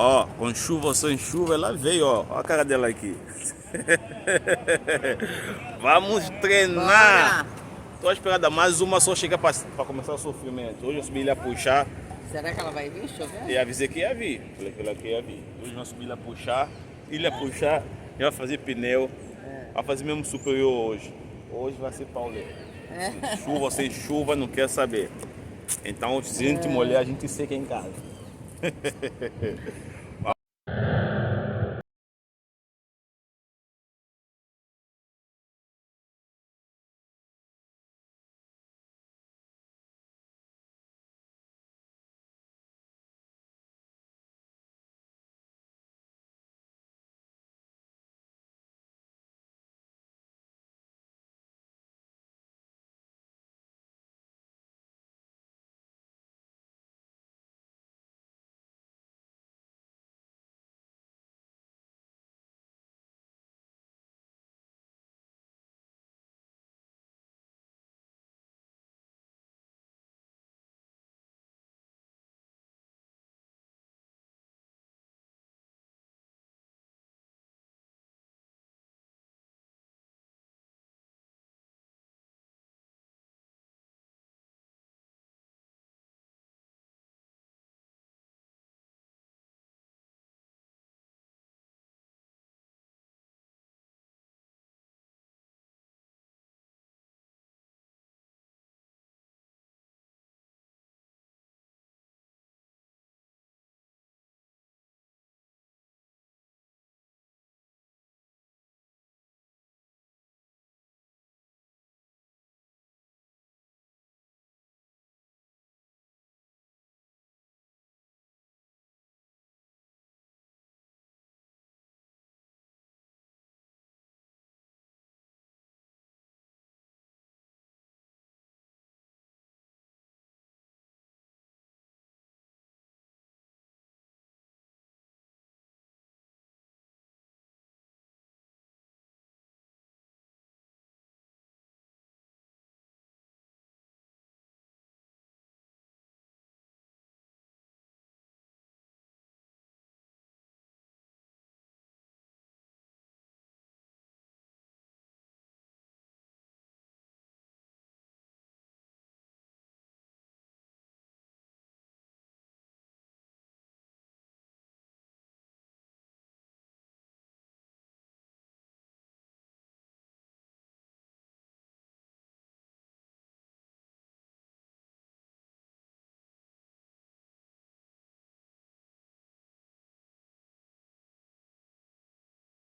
Ó, com chuva ou sem chuva, ela veio, ó. Ó a cara dela aqui. Vamos treinar. Bora. Tô esperando mais uma só chegar pra começar o sofrimento. Hoje eu subi lá puxar. Será que ela vai vir? Deixa eu ver. E avisei que ia vir. Falei que ela que ia vir. Hoje nós subimos lá puxar. Ilha puxar. E vai fazer pneu. Vai fazer mesmo superior hoje. Hoje vai ser pauleiro. Chuva ou sem chuva, não quer saber. Então, se a gente molhar, a gente seca em casa.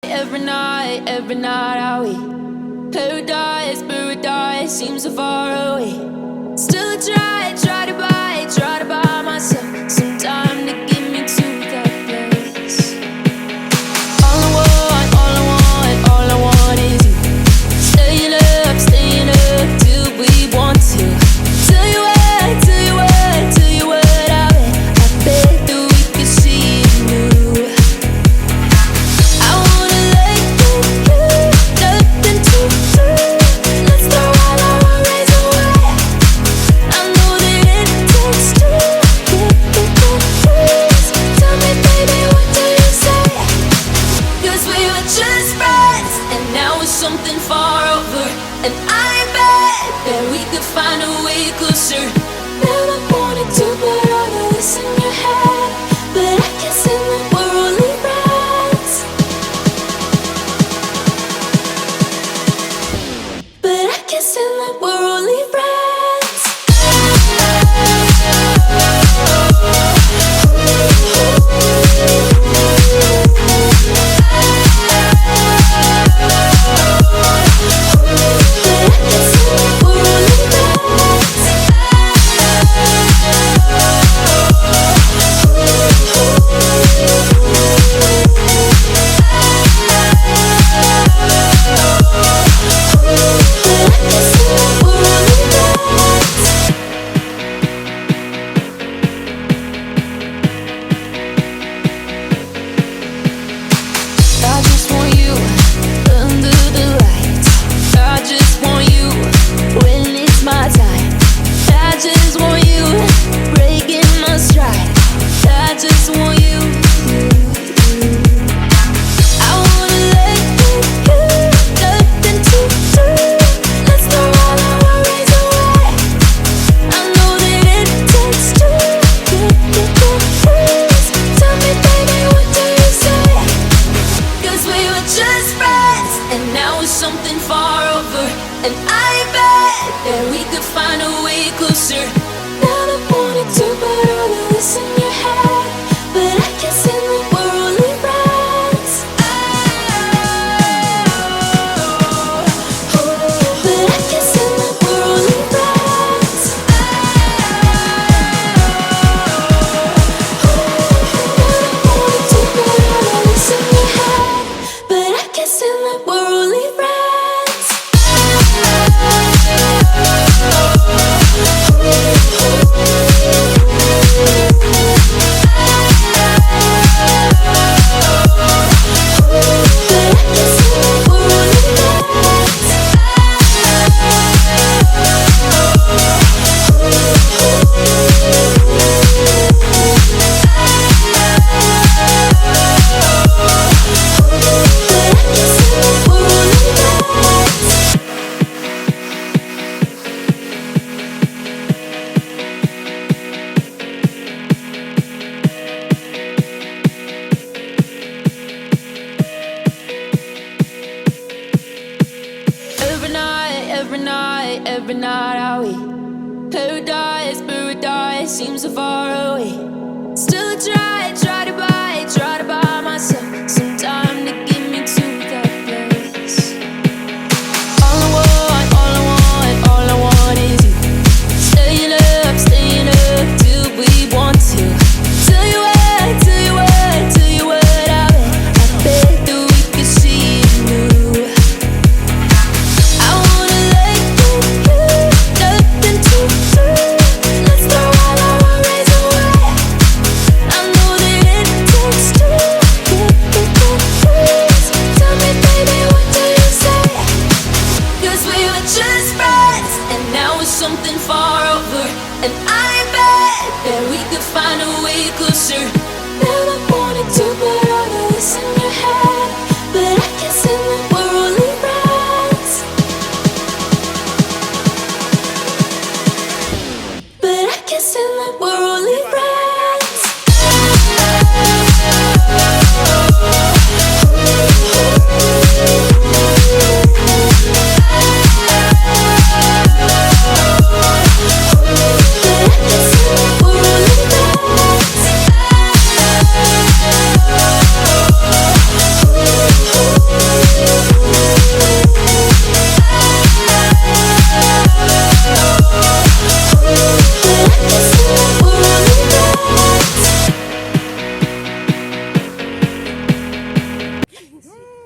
Every night are we paradise seems so far away. Still I try to buy myself some time to get me to that place. All I want is you. Staying up till we want to. Tell you what, I bet that we could see it new. I wanna let you nothing to do. Let's throw all our worries away. I know that it takes two to get the truth. Tell me, baby, what do you say? 'Cause we were just friends, and now it's something far over. And I bet that we could find a way closer. Never wanted to put all of this in your head, but I can't see that we're only friends. But I can't say that we're only friends. We're only friends. that we could find a way closer. Never wanted to put all of this in your head, but I guess in the world we rise. But I guess in the world we rise. Never wanted to put all of this in your head, but I guess in the world we rise. Every night are we paradise, paradise seems so far away. Still I try to buy myself some time to get me to that place. All I want is you. Staying up till we want to. Tell you what, I bet that we could see it new. I wanna let go. Nothing to do. Let's throw all our worries away. I know that it takes two. Please tell me, baby, what do you say? 'Cause we were just friends, and now it's something far over. And I bet that we could find a way closer. Never wanted to put all of this in your head, but I guess in the world we rise. But I guess in the world we rise.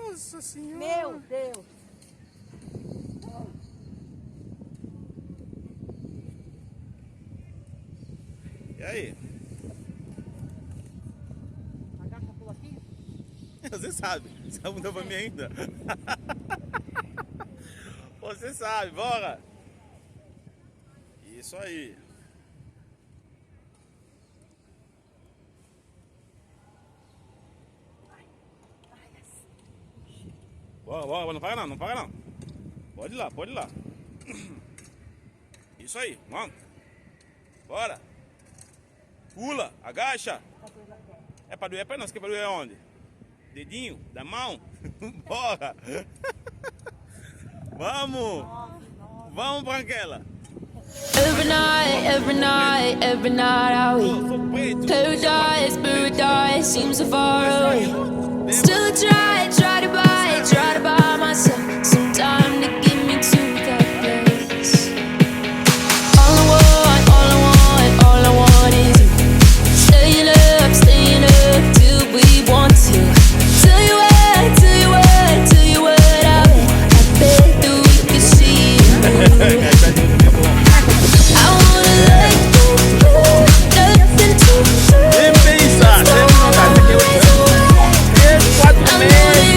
Nossa senhora. Meu Deus. E aí? A gata pula aqui? Você sabe. Você não mudou pra mim ainda. Você sabe, bora. Isso aí. Bora, não para não. Pode ir lá. Isso aí, vamos. Bora. Pula, agacha. É pra doer, é pra nós, que pra doer onde? Dedinho, da mão. Bora. Vamos, Branquela. Every night are we paradise, paradise seems so far away. Still I try to buy myself some time to get me to that place. All I want is you. Staying up till we want to. Tell you what, I bet that we could see it through. I wanna let go, nothing to do. Nem pensar, sempre não dá. 3, 4 meses.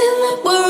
in the world.